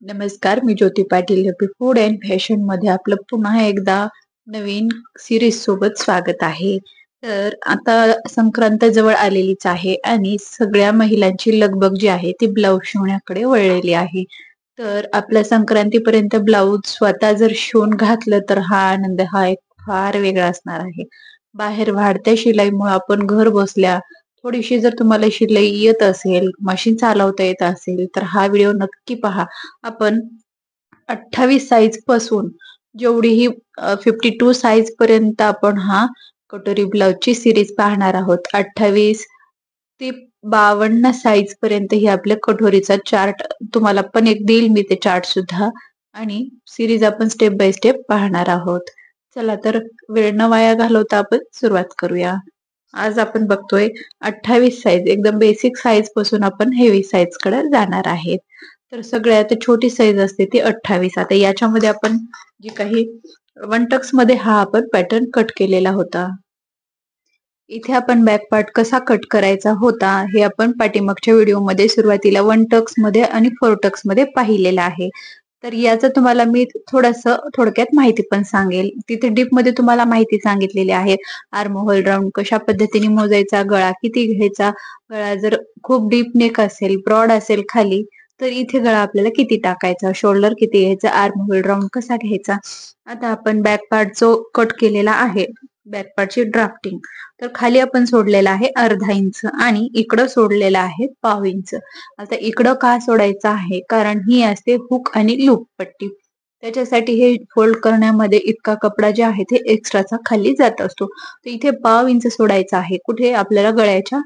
नमस्कार, मी Jyoti Patil. Happy food and fashion मध्ये आपलं पुन्हा एकदा नवीन सिरीज सोबत स्वागत आहे. तर आता संक्रांत जवळ आलेलीच आहे आणि सगळ्या महिलांची लगबग जी आहे ती ब्लाऊज शिवण्याकडे वळलेली आहे. तर आपल्या संक्रांतीपर्यंत ब्लाऊज स्वतः जर शिवून घातलं तर हा आनंद हा एक फार वेगळा असणार आहे. बाहेर वाढत्या शिलाईमुळे आपण घर बसल्या थोडीशी जर तुम्हाला शिलाई येत असेल, मशीन चालवता येत असेल, तर हा व्हिडिओ नक्की पहा. आपण 28 साइज पासून जेवढीही 52 साइज पर्यंत आपण हा कटोरी ब्लाउजची सिरीज पाहणार आहोत. 28 ते 52 साइज पर्यंत ही आपल्या कटोरीचा चार्ट तुम्हाला पण एक देईल मी ते चार्ट सुद्धा आणि सिरीज आपण स्टेप बाय स्टेप पाहणार आहोत. चला तर वेळ न वाया घालवता आपण सुरुवात करूया. आज आपण बघतोय 28 साइज एकदम बेसिक साइज पासून आपण हेवी साइज कडे जाणार आहेत. तर सगळ्यात छोटी साइज असते ती 28. आता याच्यामध्ये आपण जी काही वन टक्स मध्ये हा आपण पॅटर्न कट केलेला होता. इथे आपण बॅक पार्ट कसा कट करायचा होता हे आपण पाठीमागच्या व्हिडिओमध्ये सुरुवातीला वन टक्स मध्ये आणि फोर टक्स मध्ये पाहिलेलं आहे. तर याचं तुम्हाला मी थोडक्यात माहिती पण सांगेल. तिथे डीप मध्ये तुम्हाला माहिती सांगितलेली आहे. आर्म होल राउंड कशा पद्धतीने मोजायचा, गळा किती घ्यायचा, गळा जर खूप डीप नेक असेल, ब्रॉड असेल खाली, तर इथे गळा आपल्याला किती टाकायचा, शोल्डर किती घ्यायचा, आर्म होल राउंड कसा घ्यायचा. आता आपण बॅक पार्ट जो कट केलेला आहे, बॅक पार्टची ड्राफ्टिंग, तर खाली आपण सोडलेला आहे अर्धा इंच आणि इकडं सोडलेलं आहे पाव इंच. आता इकडं का सोडायचं आहे, कारण ही असते हुक आणि लूप पट्टी. त्याच्यासाठी हे फोल्ड करण्यामध्ये इतका कपडा जे आहे ते एक्स्ट्राचा खाली जात असतो. तर इथे पाव इंच सोडायचा आहे. कुठे? आपल्याला गळ्याच्या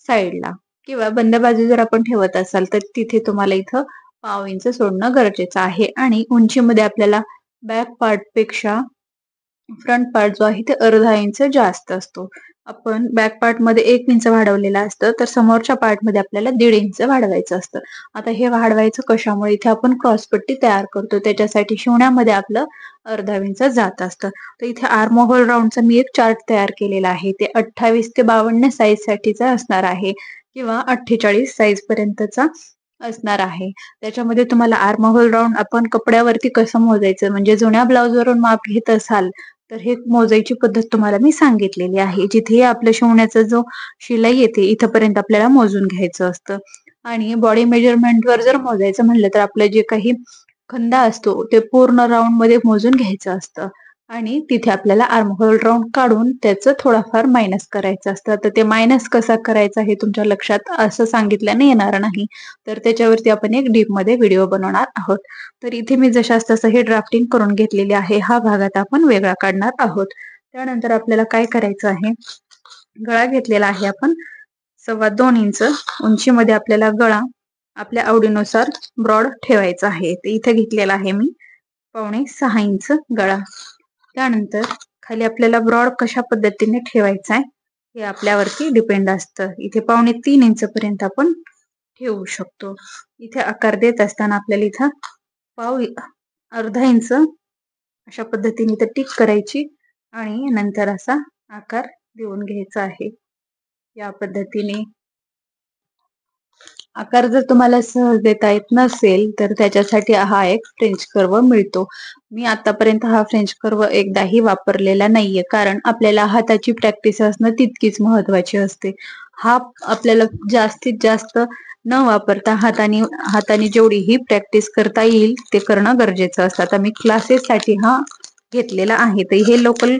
साईडला किंवा बंद बाजू जर आपण ठेवत असाल तर तिथे तुम्हाला इथं पाव इंच सोडणं गरजेचं आहे. आणि उंचीमध्ये आपल्याला बॅक पार्ट पेक्षा फ्रंट पार्ट जो आहे ते अर्धा इंच जास्त असतो. आपण बॅक पार्ट मध्ये 1 इंच वाढवलेलं असतं, तर समोरच्या पार्ट मध्ये आपल्याला 1.5 इंच वाढवायचं असतं. आता हे वाढवायचं कशामुळे? इथे आपण क्रॉसपट्टी तयार करतो, त्याच्यासाठी शिवण्यामध्ये आपलं अर्धा इंच जात असतं. तर इथे आर्म होल राउंडचा मी एक चार्ट तयार केलेला आहे. ते 28 ते 52 साइज साठीचा असणार आहे किंवा 48 साइज पर्यंतचा असणार आहे. त्याच्यामध्ये तुम्हाला आर्म होल राउंड आपण कपड्यावरती कसं मोजायचं, म्हणजे जुन्या ब्लाउज वरून माप घेत असाल तर हे मोजायची पद्धत तुम्हाला मी सांगितलेली आहे. जिथे आपल्या शिवण्याचा जो शिलाई येते इथपर्यंत आपल्याला मोजून घ्यायचं असतं. आणि बॉडी मेजरमेंट वर जर मोजायचं म्हणलं तर आपलं जे काही खंदा असतो ते पूर्ण राऊंड मध्ये मोजून घ्यायचं असतं आणि तिथे आपल्याला आर्म होल राऊंड काढून त्याचं थोडाफार मायनस करायचं असतं. तर ते मायनस कसा करायचा हे तुमच्या लक्षात असं सांगितल्याने येणार नाही, तर त्याच्यावरती आपण एक डीप मध्ये व्हिडिओ बनवणार आहोत. तर इथे मी जशास तसं हे ड्राफ्टिंग करून घेतलेली आहे. हा भाग आता आपण वेगळा काढणार आहोत. त्यानंतर आपल्याला काय करायचं आहे, गळा घेतलेला आहे आपण 2.25 इंच उंचीमध्ये. आपल्याला गळा आपल्या आवडीनुसार ब्रॉड ठेवायचा आहे. ते इथे घेतलेला आहे मी 5.25 इंच गळा. त्यानंतर खाली आपल्याला ब्रॉड कशा पद्धतीने ठेवायचा आहे हे आपल्यावरती डिपेंड असतं. इथे 2.25 इंच पर्यंत आपण ठेवू शकतो. इथे आकार देत असताना आपल्याला इथं अर्धा इंच अशा पद्धतीने इथं टिक करायची आणि नंतर असा आकार देऊन घ्यायचा आहे. या पद्धतीने आकार जर तुम्हाला सहज देता येत नसेल तर त्याच्यासाठी हा एक फ्रेंच कर्व मिळतो. मी आतापर्यंत हा फ्रेंच कर्व एकदाही वापरलेला नाहीये, कारण आपल्याला हाताची प्रॅक्टिस असणं तितकीच महत्वाची असते. हा आपल्याला जास्तीत जास्त न वापरता हाताने जेवढी ही प्रॅक्टिस करता येईल ते करणं गरजेचं असतं. आता मी क्लासेससाठी हा घेतलेला आहे. तर हे लोकल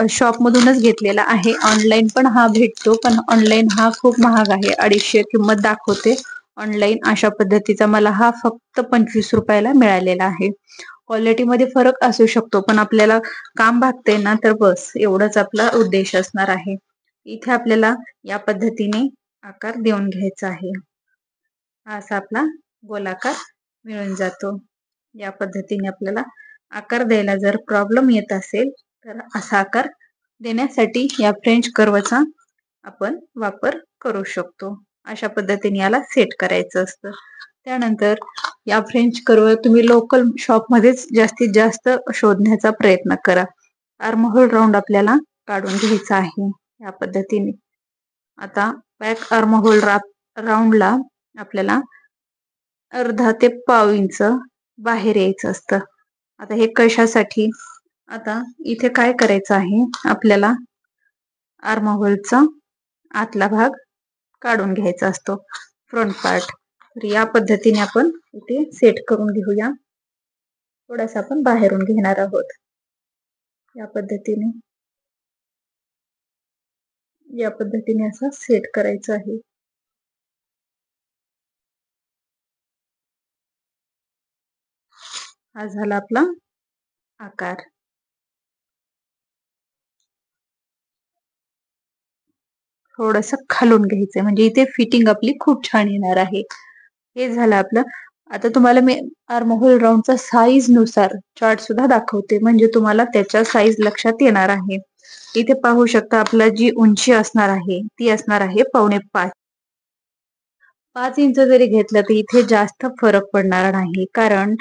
शॉप मधूनच घेतलेला आहे. ऑनलाईन पण हा भेटतो, पण ऑनलाईन हा खूप महाग आहे. 250 किंमत दाखवते ऑनलाईन. अशा पद्धतीचा मला हा फक्त 25 रुपयाला मिळालेला आहे. क्वालिटी मध्ये फरक असू शकतो, पण आपल्याला काम भागते ना, तर बस एवढंच आपला उद्देश असणार आहे. इथे आपल्याला या पद्धतीने आकार देऊन घ्यायचा आहे. हा असा आपला गोलाकार मिळून जातो. या पद्धतीने आपल्याला आकार द्यायला जर प्रॉब्लेम येत असेल तर असा आकार देण्यासाठी या फ्रेंच कर्वचा आपण वापर करू शकतो. अशा पद्धतीने याला सेट करायचं असतं. त्यानंतर या फ्रेंच कर्व तुम्ही लोकल शॉप मध्येच जास्तीत जास्त शोधण्याचा प्रयत्न करा. आर्म होल राउंड आपल्याला काढून घ्यायचा आहे या पद्धतीने. आता बॅक आर्म होल राउंडला आपल्याला अर्धा ते पाव इंच बाहेर यायचं असतं. आता हे कशासाठी? आता इथे काय करायचं आहे आपल्याला, आर्महोलचा आतला भाग काढून घ्यायचा असतो, फ्रंट पार्ट. तर या पद्धतीने आपण इथे सेट करून घेऊया. थोडासा आपण बाहेरून घेणार आहोत. या पद्धतीने असं सेट करायचं आहे. हा झाला आपला आकार. थोडस खालून घ्यायचंय म्हणजे इथे फिटिंग आपली खूप छान येणार आहे. हे झालं आपलं. आता तुम्हाला मी आर्महोल राऊंडचा साईज नुसार चार्ट सुद्धा दाखवते, म्हणजे तुम्हाला त्याच्या साईज लक्षात येणार आहे. इथे पाहू शकता आपला जी उंची असणार आहे ती असणार आहे 5.5. 5 इंच जरी घेतलं तर इथे जास्त फरक पडणार नाही, कारण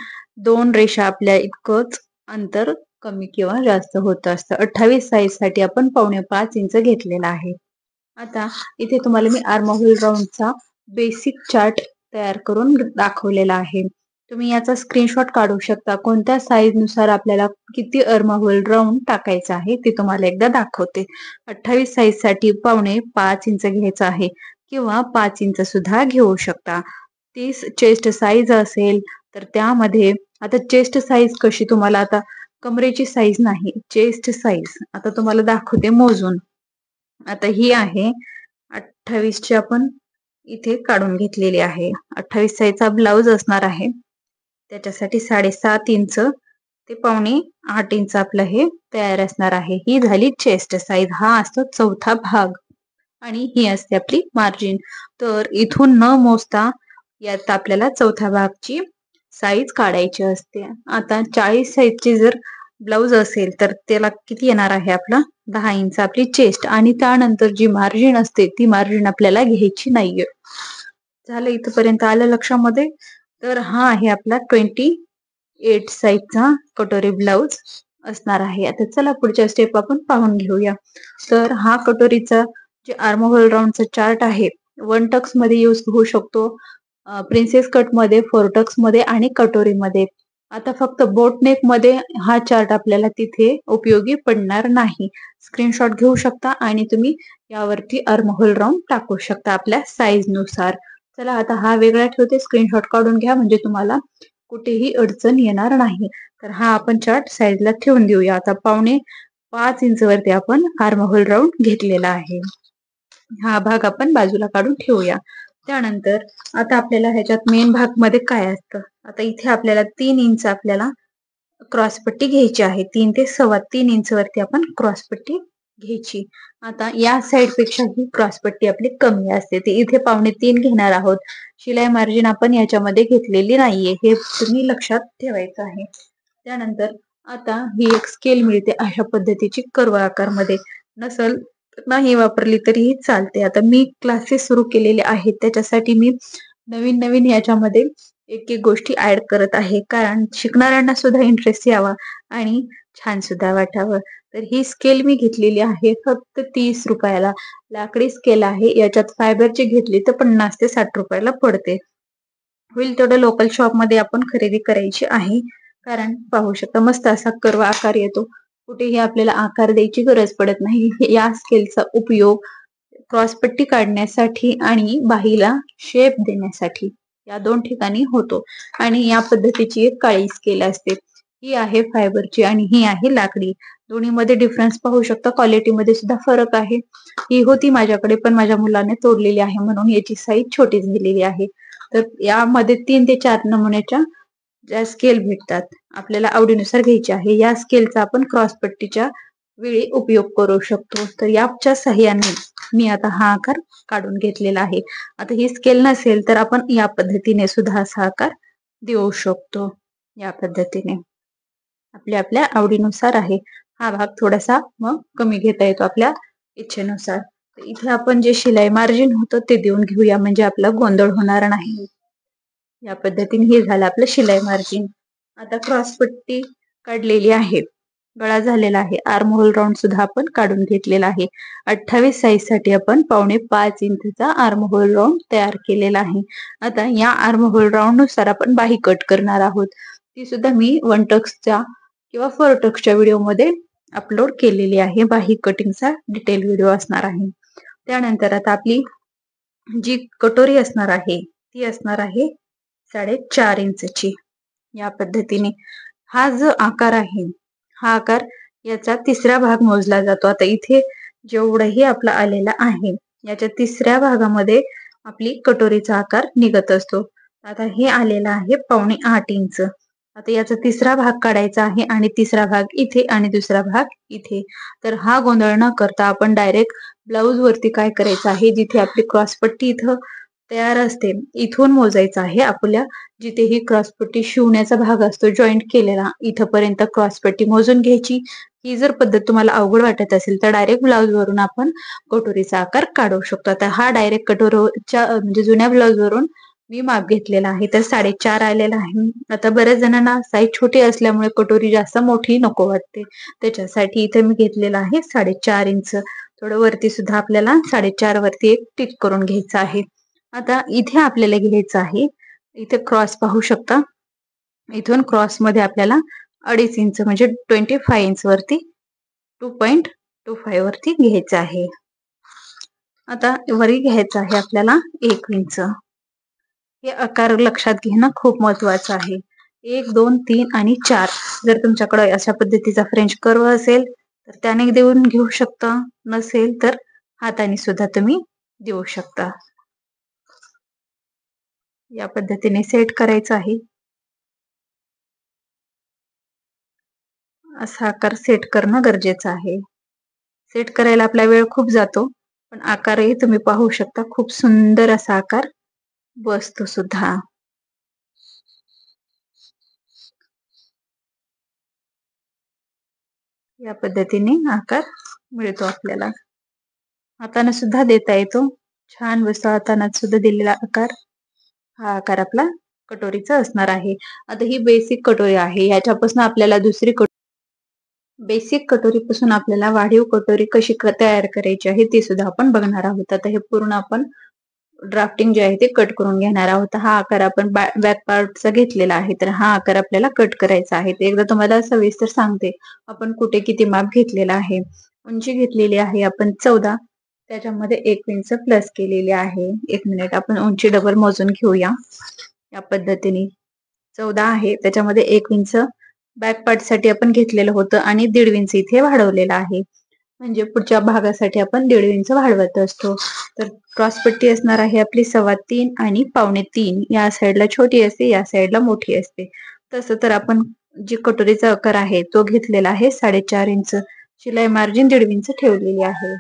2 रेषा आपल्या इतकंच अंतर कमी किंवा जास्त होत असतं. 28 साईज साठी आपण 5.5 इंच घेतलेला आहे. आता इथे तुम्हाला मी आर्महोल राऊंडचा बेसिक चार्ट तयार करून दाखवलेला आहे. तुम्ही याचा स्क्रीनशॉट काढू शकता. कोणत्या साईज नुसार आपल्याला किती आर्महोल राऊंड टाकायचं आहे ते तुम्हाला एकदा दाखवते. 28 साईज साठी 5.5 इंच घ्यायचं आहे किंवा 5 इंच सुद्धा घेऊ शकता. 30 चेस्ट साईज असेल तर त्यामध्ये, आता चेस्ट साईज कशी, तुम्हाला आता कमरेची साईज नाही, चेस्ट साईज आता तुम्हाला दाखवते मोजून. आता ही आहे 28 ची, आपण इथे काढून घेतलेली आहे. 28 साईजचा ब्लाउज असणार आहे. त्याच्यासाठी 7.5 इंच ते 7.25 इंच आपलं हे तयार असणार आहे. ही झाली चेस्ट साईज. हा असतो चौथा भाग आणि ही असते आपली मार्जिन. तर इथून न मोजता यात आपल्याला चौथ्या भागची साईज काढायची असते. आता 40 साईजची जर ब्लाउज असेल तर त्याला किती येणार आहे आपला 10 इंच आपली चेस्ट, आणि त्यानंतर जी मार्जिन असते ती मार्जिन आपल्याला घ्यायची नाहीये. झालं इथपर्यंत आलं लक्षामध्ये? तर हा आहे आपला 28 साईजचा कटोरी ब्लाउज असणार आहे. आता चला पुढच्या स्टेप आपण पाहून घेऊया. तर हा कटोरीचा जे आर्महोल राऊंडचा चार्ट आहे, 1 टक्स मध्ये यूज होऊ शकतो, प्रिन्सेस कट मध्ये, 4 टक्स मध्ये आणि कटोरी मध्ये. आता फक्त बोटनेक मध्ये हा चार्ट आपल्याला तिथे उपयोगी पडणार नाही. स्क्रीनशॉट घेऊ शकता आणि तुम्ही यावरती आर्महोल राऊंड टाकू शकता आपल्या साईज नुसार. चला आता हा वेगळा ठेवते, स्क्रीनशॉट काढून घ्या म्हणजे तुम्हाला कुठेही अडचण येणार नाही. तर हा आपण चार्ट साईडला ठेवून देऊया. आता 5.25 इंच वरती आपण आर्महोल राऊंड घेतलेला आहे. हा भाग आपण बाजूला काढून ठेवूया. त्यानंतर आता आपल्याला ह्याच्यात मेन भाग मध्ये काय असतं, आता इथे आपल्याला 3 इंच आपल्याला क्रॉसपट्टी घ्यायची आहे. 3 ते 3.25 इंच वरती आपण क्रॉसपट्टी घ्यायची. आता या साइड पेक्षा ही क्रॉसपट्टी आपली कमी असते, ती इथे 3.25 घेणार आहोत. शिलाई मार्जिन आपण याच्यामध्ये घेतलेली नाहीये, हे तुम्ही लक्षात ठेवायचं आहे. त्यानंतर आता ही एक स्केल मिळते अशा पद्धतीची कर्व आकारमध्ये, नसल नाही वापरली तरीही चालते. आता मी क्लासेस सुरू केलेले आहेत, त्याच्यासाठी मी नवीन नवीन याच्यामध्ये एक एक गोष्टी ऍड करत आहे, कारण शिकणाऱ्यांना सुद्धा इंटरेस्ट यावा आणि छान सुद्धा वाटावं. तर ही स्केल मी घेतलेली आहे फक्त 30 रुपयाला. लाकडी स्केल आहे, याच्यात फायबरची घेतली तर 50 ते 60 रुपयाला पडते. होईल तेवढं लोकल शॉप मध्ये आपण खरेदी करायची आहे, कारण पाहू शकता मस्त असा कर्व आकार येतो. कुठेही आपल्याला आकार द्यायची गरज पडत नाही. या स्केलचा उपयोग क्रॉसपट्टी काढण्यासाठी आणि बाहीला शेप देण्यासाठी या 2 ठिकाणी होतो. आणि या पद्धतीची एक काळी स्केल असते, ही आहे फायबरची आणि ही आहे लाकडी. दोन्हीमध्ये डिफरन्स पाहू शकता, क्वालिटीमध्ये सुद्धा फरक आहे. ही होती माझ्याकडे पण माझ्या मुलाने तोडलेली आहे म्हणून याची साईज छोटी झालेली आहे. तर यामध्ये 3 ते 4 नमुन्याच्या ज्या स्केल भेटतात, आपल्याला आवडीनुसार घ्यायची आहे. या स्केलचा आपण क्रॉसपट्टीच्या वेळी उपयोग करू शकतो. तर याच्या साह्याने मी आता हा आकार काढून घेतलेला आहे. आता ही स्केल नसेल तर आपण या पद्धतीने सुद्धा असा आकार देऊ शकतो. या पद्धतीने आपल्या आपल्या आवडीनुसार आहे. हा भाग थोडासा मग कमी घेता येतो आपल्या इच्छेनुसार. इथे आपण जे शिलाई मार्जिन होतं ते देऊन घेऊया, म्हणजे आपला गोंधळ होणार नाही. या पद्धतीने हे झालं आपलं शिलाई मार्जिन. आता क्रॉसपट्टी काढलेली आहे. गळा झालेला आहे. आर्म होल राऊंड सुद्धा आपण काढून घेतलेला आहे. 28 साईज साठी आपण 5.25 इंचचा आर्म होल राऊंड तयार केलेला आहे. आता या आर्म होल राऊंड नुसार आपण बाही कट करणार आहोत. ती सुद्धा मी 1 टक्सच्या किंवा 4 टक्सच्या व्हिडिओमध्ये अपलोड केलेली आहे. बाही कटिंगचा डिटेल व्हिडिओ असणार आहे. त्यानंतर आता आपली जी कटोरी असणार आहे ती असणार आहे 4.5 इंचची. या पद्धतीने हा जो आकार आहे हा आकार याचा तिसरा भाग मोजला जातो. आता इथे जेवढंही आपला आलेला आहे याच्या तिसऱ्या भागामध्ये आपली कटोरीचा आकार निघत असतो. आता हे आलेला आहे 7.25 इंच. आता याचा तिसरा भाग काढायचा आहे आणि तिसरा भाग इथे आणि दुसरा भाग इथे. तर हा गोंधळ न करता आपण डायरेक्ट ब्लाऊज वरती काय करायचं आहे, जिथे आपली क्रॉसपट्टी इथं तयार असते इथून मोजायचं आहे. आपल्या जिथे ही क्रॉसपट्टी शिवण्याचा भाग असतो जॉईंट केलेला इथपर्यंत क्रॉसपट्टी मोजून घ्यायची. ही जर पद्धत तुम्हाला अवघड वाटत असेल तर डायरेक्ट ब्लाऊज वरून आपण कटोरीचा आकार काढू शकतो. आता हा डायरेक्ट कटोरीच्या म्हणजे जुन्या ब्लाऊज वरून मी माप घेतलेला आहे तर 4.5 आलेला आहे. आता बऱ्याच जणांना साईज छोटी असल्यामुळे कटोरी जास्त मोठी नको वाटते, त्याच्यासाठी इथे मी घेतलेला आहे 4.5 इंच. थोडं वरती सुद्धा आपल्याला 4.5 वरती एक टिक करून घ्यायचं आहे. आता इथे आपल्याला घ्यायचं आहे, इथे क्रॉस पाहू शकता, इथून क्रॉस मध्ये आपल्याला 2.5 इंच म्हणजे 25 इंच वरती 2.25 वरती घ्यायचं आहे. आता वरी घ्यायचं आहे आपल्याला 1 इंच. हे आकार लक्षात घेणं खूप महत्वाचं आहे. 1, 2, 3 आणि 4 जर तुमच्याकडे अशा पद्धतीचा फ्रेंच कर्व असेल तर त्याने देऊन घेऊ शकता, नसेल तर हाताने सुद्धा तुम्ही देऊ शकता. या पद्धतीने सेट करायचं आहे. असा आकार सेट करणं गरजेचं आहे. सेट करायला आपला वेळ खूप जातो, पण आकारही तुम्ही पाहू शकता खूप सुंदर असा आकार बसतो सुद्धा. या पद्धतीने आकार मिळतो आपल्याला. हाताने सुद्धा देता येतो. छान बसतो हाताने सुद्धा दिलेला आकार. हा आकार आपला कटोरीचा असणार आहे. आता ही बेसिक कटोरी आहे. याच्यापासून आपल्याला दुसरी बेसिक कटोरीपासून आपल्याला वाढीव कटोरी कशी तयार करायची आहे ते सुद्धा आपण बघणार आहोत. आता हे पूर्ण आपण ड्राफ्टिंग जे आहे ते कट करून घेणार आहोत. हा आकार आपण बॅक पार्टचा घेतलेला आहे तर हा आकार आपल्याला कट करायचा आहे. एकदा तुम्हाला सविस्तर सांगते आपण कुठे किती माप घेतलेला आहे. उंची घेतलेली आहे आपण 14, त्याच्यामध्ये 1 इंच प्लस केलेली आहे. 1 मिनिट आपण उंची डबल मोजून घेऊया. या पद्धतीने 14 आहे, त्याच्यामध्ये 1 इंच बॅक पार्ट साठी आपण घेतलेलं होतं आणि 1.5 इंच इथे वाढवलेला आहे. म्हणजे पुढच्या भागासाठी आपण 1.5 इंच वाढवत असतो. तर क्रॉसपट्टी असणार आहे आपली 3.25 आणि 3.25. या साईडला छोटी असते, या साईडला मोठी असते. तसं तर आपण जी कटोरीचा आकार आहे तो घेतलेला आहे 4.5 इंच. शिलाई मार्जिन 1.5 इंच ठेवलेली आहे.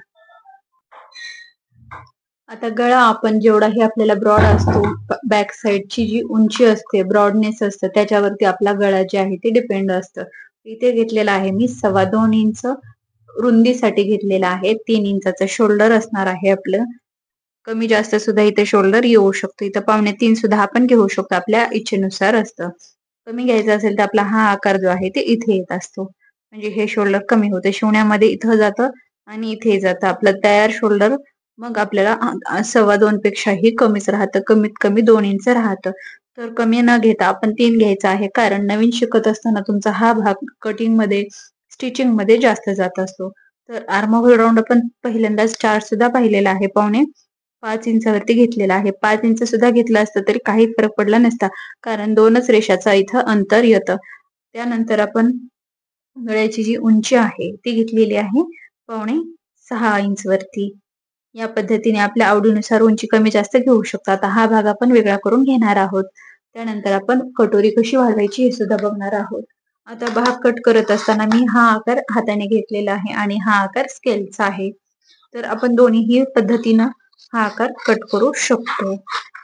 आता गळा आपण जेवढाही आपल्याला ब्रॉड असतो, बॅक साईडची जी उंची असते, ब्रॉडनेस असतं, त्याच्यावरती आपला गळा जे आहे ते डिपेंड असतं. इथे घेतलेला आहे मी 2.25 इंच रुंदीसाठी घेतलेला आहे. 3 इंचाचं शोल्डर असणार आहे आपलं. कमी जास्त सुद्धा इथे शोल्डर येऊ शकतो. इथं 2.25 सुद्धा आपण घेऊ शकतो, आपल्या इच्छेनुसार असतं. कमी घ्यायचं असेल तर आपला हा आकार जो आहे ते इथे येत असतो. म्हणजे हे शोल्डर कमी होते. शिवण्यामध्ये इथं जातं आणि इथे जातं आपलं तयार शोल्डर. मग आपल्याला 2.25 पेक्षाही कमीच राहतं, कमीत कमी 2 इंच राहतं. तर कमी न घेता आपण 3 घ्यायचं आहे, कारण नवीन शिकत असताना तुमचा हा भाग कटिंग मध्ये स्टिचिंग मध्ये जास्त जात असतो. तर आर्म होल राऊंड आपण पहिल्यांदाच 4 सुद्धा पाहिलेला आहे, 5.25 इंचावरती घेतलेला आहे. 5 इंच सुद्धा घेतला असतं तरी काही फरक पडला नसता, कारण 2च रेषाचा इथं अंतर येतं. त्यानंतर आपण गळ्याची जी उंची आहे ती घेतलेली आहे 5.6 इंच वरती. या पद्धतीने आपल्या आवडीनुसार उंची कमी जास्त घेऊ शकतो. आता हा भाग आपण वेगळा करून घेणार आहोत. त्यानंतर आपण कटोरी कशी वाढवायची हे सुद्धा बघणार आहोत. आता भाग कट करत असताना मी हा आकार हाताने घेतलेला आहे आणि हा आकार स्केलचा आहे. तर आपण दोन्ही पद्धतीनं हा आकार कट करू शकतो,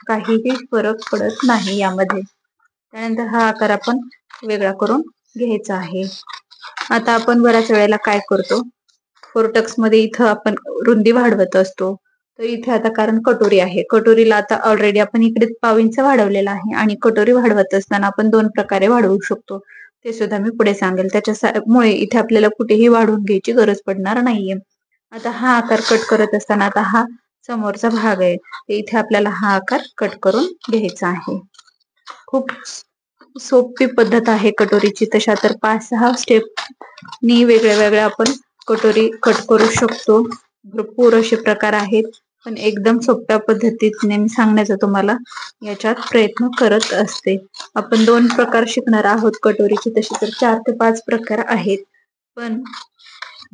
काहीही फरक पडत नाही यामध्ये. त्यानंतर हा आकार आपण वेगळा करून घ्यायचा आहे. आता आपण बऱ्याच वेळेला काय करतो, 4 टक्स मध्ये इथं आपण रुंदी वाढवत असतो. तर इथे आता कारण कटोरी आहे, कटोरीला आता ऑलरेडी आपण इकडे 0.5 इंच वाढवलेला आहे आणि कटोरी वाढवत असताना आपण 2 प्रकारे वाढवू शकतो. ते सुद्धा मी पुढे सांगेल. त्याच्यामुळे इथे आपल्याला कुठेही वाढवून घ्यायची गरज पडणार नाहीये. आता हा आकार कट करत असताना आता हा समोरचा भाग आहे, इथे आपल्याला हा आकार कट करून घ्यायचा आहे. खूप सोपी पद्धत आहे कटोरीची. तशा तर 5-6 स्टेपनी वेगळ्या वेगळ्या आपण कटोरी कट करू शकतो. भरपूर असे प्रकार आहेत, पण एकदम सोप्या पद्धतीने मी सांगण्याचा तुम्हाला याच्यात प्रयत्न करत असते. आपण 2 प्रकार शिकणार आहोत कटोरीचे, तसे तर 4 ते 5 प्रकार आहेत. पण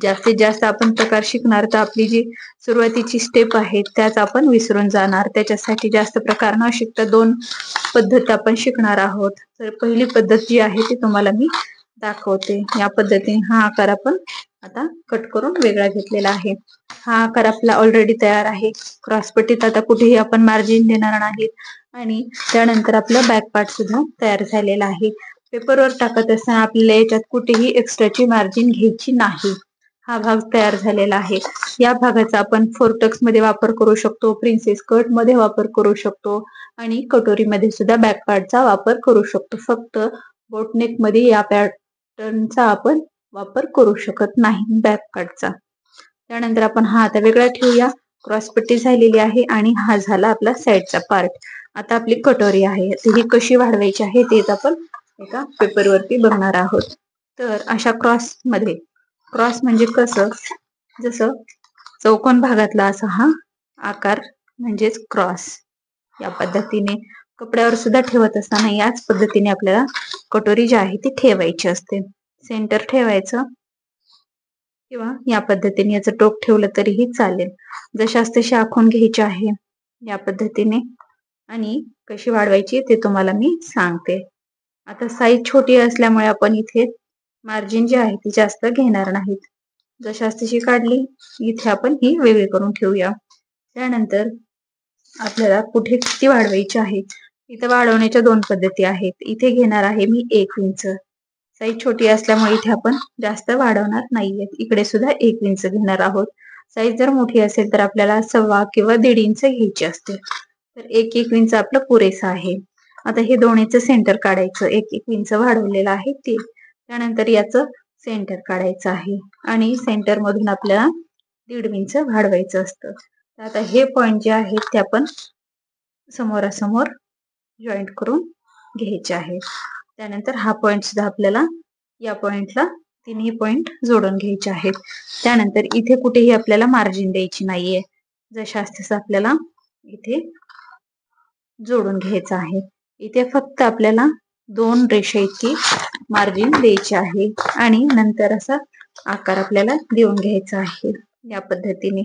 जास्तीत जास्त आपण प्रकार शिकणार तर आपली जी सुरुवातीची स्टेप आहे त्याच आपण विसरून जाणार. त्याच्यासाठी जास्त प्रकार न शिकता 2 पद्धत आपण शिकणार आहोत. तर पहिली पद्धत जी आहे ती तुम्हाला मी दाखवते. या पद्धतीने हा आकार आपण आता कट करून वेगळा घेतलेला आहे. हा आकार आपला ऑलरेडी तयार आहे. क्रॉसपट्टीत आता कुठेही आपण मार्जिन देणार नाहीत आणि त्यानंतर आपलं बॅक पार्ट सुद्धा तयार झालेला आहे. पेपरवर टाकत असताना आपल्याला याच्यात कुठेही एक्स्ट्राची मार्जिन घ्यायची नाही. हा भाग तयार झालेला आहे. या भागाचा आपण फोरटक्स मध्ये वापर करू शकतो, प्रिन्सेस कट मध्ये वापर करू शकतो आणि कटोरीमध्ये सुद्धा बॅक पार्टचा वापर करू शकतो. फक्त बोटनेक मध्ये या पॅटर्नचा आपण वापर करू शकत नाही बॅक पार्टचा. त्यानंतर आपण हा आता वेगळा ठेवूया. क्रॉसपट्टी झालेली आहे आणि हा झाला आपला साईडचा पार्ट. आता आपली कटोरी आहे, ही कशी वाढवायची आहे तेच आपण एका पेपरवरती बघणार आहोत. तर अशा क्रॉस म्हणजे कसं, जसं चौकोन भागातला असा हा आकार म्हणजेच क्रॉस. या पद्धतीने कपड्यावर सुद्धा ठेवत असताना याच पद्धतीने आपल्याला कटोरी जी आहे ती ठेवायची असते. सेंटर ठेवायचं किंवा या पद्धतीने याचं टोक ठेवलं तरीही चालेल. जशास तशी आखून घ्यायची आहे या पद्धतीने आणि कशी वाढवायची ते तुम्हाला मी सांगते. आता साईज छोटी असल्यामुळे आपण इथे मार्जिन जी आहे ती जास्त घेणार नाहीत. जशास तशी काढली, इथे आपण ही वेगळी करून ठेवूया. त्यानंतर आपल्याला कुठे किती वाढवायची आहे, इथे वाढवण्याच्या 2 पद्धती आहेत. इथे घेणार आहे मी 1 इंच. साईज छोटी असल्यामुळे इथे आपण जास्त वाढवणार नाहीये. इकडे सुद्धा 1 इंच घेणार आहोत. साईज जर मोठी असेल तर आपल्याला 1.25 किंवा 1.5 इंच घ्यायची असते. तर 1 इंच आपलं पुरेसं आहे. आता हे दोन्हीचं सेंटर काढायचं. 1 इंच वाढवलेलं आहे ते. त्यानंतर याचं सेंटर काढायचं आहे आणि सेंटर मधून आपल्याला 1.5 इंच वाढवायचं असतं. आता हे पॉइंट जे आहेत ते आपण समोरासमोर जॉईंट करून घ्यायचे आहे. त्यानंतर हा पॉइंट सुद्धा आपल्याला या पॉइंटला तिन्ही पॉइंट जोडून घ्यायचे आहेत. त्यानंतर इथे कुठेही आपल्याला मार्जिन द्यायची नाहीये. जशास तसं आपल्याला इथे जोडून घ्यायचं आहे. इथे फक्त आपल्याला 2 रेषा इतकी मार्जिन द्यायची आहे आणि नंतर असा आकार आपल्याला देऊन घ्यायचा आहे. या पद्धतीने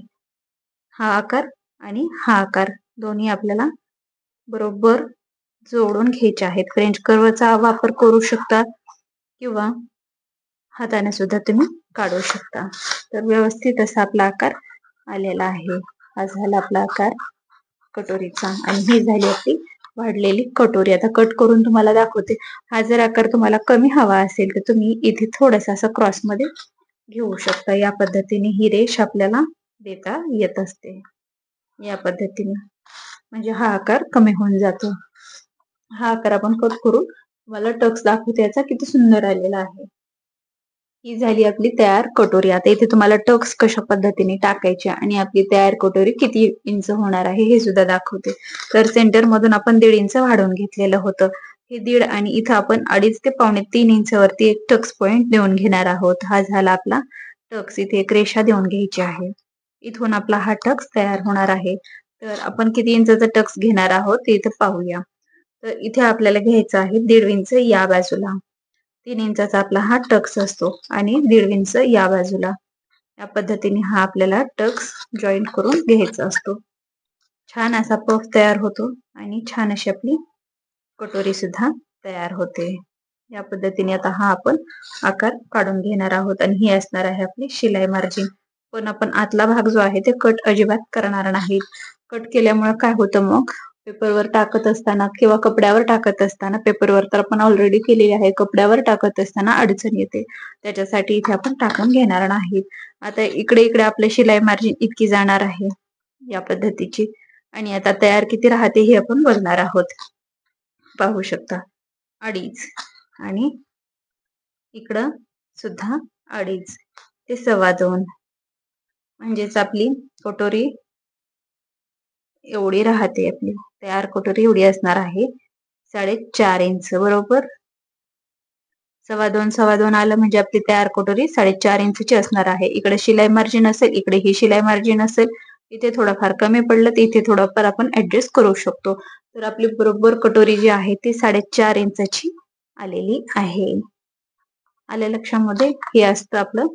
हा आकार आणि हा आकार दोन्ही आपल्याला बरोबर जोडून घ्यायचे आहेत. फ्रेंच कर्वचा वापर करू शकता किंवा हाताने सुद्धा तुम्ही काढू शकता. तर व्यवस्थित असा आपला आकार आलेला आहे. हा झाला आपला आकार कटोरीचा आणि ही झाली आपली वाढलेली कटोरी. आता कट करून तुम्हाला दाखवते. हा जर आकार तुम्हाला कमी हवा असेल तर तुम्ही इथे थोडासा असं क्रॉस मध्ये घेऊ शकता. या पद्धतीने ही रेष आपल्याला देता येत असते. या पद्धतीने म्हणजे हा आकार कमी होऊन जातो. हा आकार आपण कट करून तुम्हाला टक्स दाखवते याचा किती सुंदर आलेला आहे. ही झाली आपली तयार कटोरी. आता इथे तुम्हाला टक्स कशा पद्धतीने टाकायचे आणि आपली तयार कटोरी किती इंच होणार आहे हे सुद्धा दाखवते. तर सेंटर मधून आपण 1.5 इंच वाढवून घेतलेलं होतं. हे 1.5 आणि इथं आपण 2.5 ते 2.25 इंच वरती एक टक्स पॉइंट देऊन घेणार आहोत. हा झाला आपला टक्स. इथे एक रेषा देऊन घ्यायची आहे. इथून आपला हा टक्स तयार होणार आहे. तर आपण किती इंचाचा टक्स घेणार आहोत ते इथं पाहूया. तर इथे आपल्याला घ्यायचं आहे 1.5 इंच या बाजूला. 3 इंचाचा आपला हा टक्स असतो आणि 1.5 इंच या बाजूला. या पद्धतीने हा आपल्याला टक्स जॉईंट करून घ्यायचा असतो. छान असा पफ तयार होतो आणि छान अशी आपली कटोरी सुद्धा तयार होते. या पद्धतीने आता हा आपण आकार काढून घेणार आहोत आणि ही असणार आहे आपली शिलाई मार्जिन. पण आपण आतला भाग जो आहे ते कट अजिबात करणार नाही. कट केल्यामुळे काय होतं, मग पेपरवर टाकत असताना किंवा कपड्यावर टाकत असताना, पेपरवर तर आपण ऑलरेडी केलेली आहे, कपड्यावर टाकत असताना अडचण येते. त्याच्यासाठी इथे आपण टाकून घेणार नाही. आता इकडे इकडे आपले शिलाई मार्जिन इतकी जाणार आहे या पद्धतीची आणि आता तयार किती राहते हे आपण बघणार आहोत. पाहू शकता 2.5 आणि इकडं सुद्धा 2.5 ते 2.25 म्हणजेच आपली कटोरी एवढी राहते. आपली तयार कटोरी एवढी असणार आहे. 4.5 इंच बरोबर. 2.25 आलं म्हणजे आपली तयार कटोरी 4.5 इंचची असणार आहे. इकडे शिलाई मार्जिन असेल, इकडे ही शिलाई मार्जिन असेल. इथे थोडंफार कमी पडलं तर इथे थोडंफार आपण ऍडजस्ट करू शकतो. तर आपली बरोबर कटोरी जी आहे ती 4.5 इंचाची आलेली आहे. आल्या लक्षामध्ये हे असतं आपलं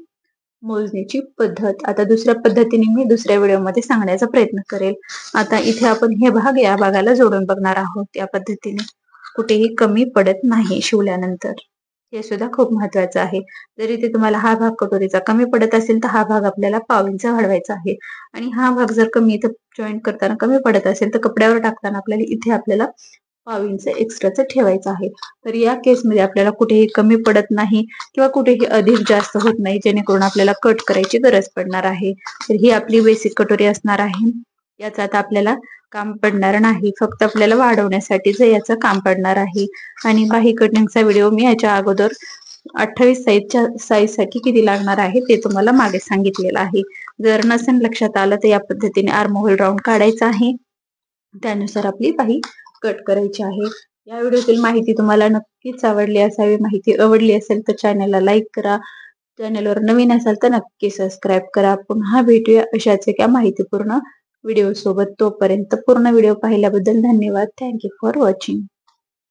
मोजण्याची पद्धत. आता दुसऱ्या पद्धतीने मी दुसऱ्या व्हिडिओमध्ये सांगण्याचा प्रयत्न करेल. आता इथे आपण हे भाग या भागाला जोडून बघणार आहोत. या पद्धतीने कुठेही कमी पडत नाही शिवल्यानंतर. हे सुद्धा खूप महत्वाचं आहे. जर इथे तुम्हाला हा भाग कटोरीचा कमी पडत असेल तर हा भाग आपल्याला पाव इंच वाढवायचा आहे. आणि हा भाग जर कमी इथं जॉईंट करताना कमी पडत असेल तर कपड्यावर टाकताना आपल्याला पाव इंच एक्स्ट्राचं ठेवायचं आहे. तर या केसमध्ये आपल्याला कुठेही कमी पडत नाही किंवा कुठेही अधिक जास्त होत नाही, जेणेकरून आपल्याला कट करायची गरज पडणार आहे. तर ही आपली बेसिक कटोरी असणार आहे. याचा आता आपल्याला काम पडणार नाही, फक्त आपल्याला वाढवण्यासाठीच याचं काम पडणार आहे. आणि बाही कटिंगचा व्हिडिओ मी याच्या अगोदर 28 साईज साठी किती लागणार आहे ते तुम्हाला मागे सांगितलेलं आहे. जर नसेल लक्षात आलं तर या पद्धतीने आर्महोल राऊंड काढायचा आहे. त्यानुसार आपली बाही कट करायची आहे. या व्हिडिओतील माहिती तुम्हाला नक्कीच आवडली असावी. माहिती आवडली असेल तर चॅनलला लाईक करा. चॅनलवर नवीन असाल तर नक्की सबस्क्राईब करा. पुन्हा भेटूया अशाच एका माहितीपूर्ण व्हिडिओ सोबत. तोपर्यंत पूर्ण व्हिडिओ पाहिल्याबद्दल धन्यवाद. Thank you for watching.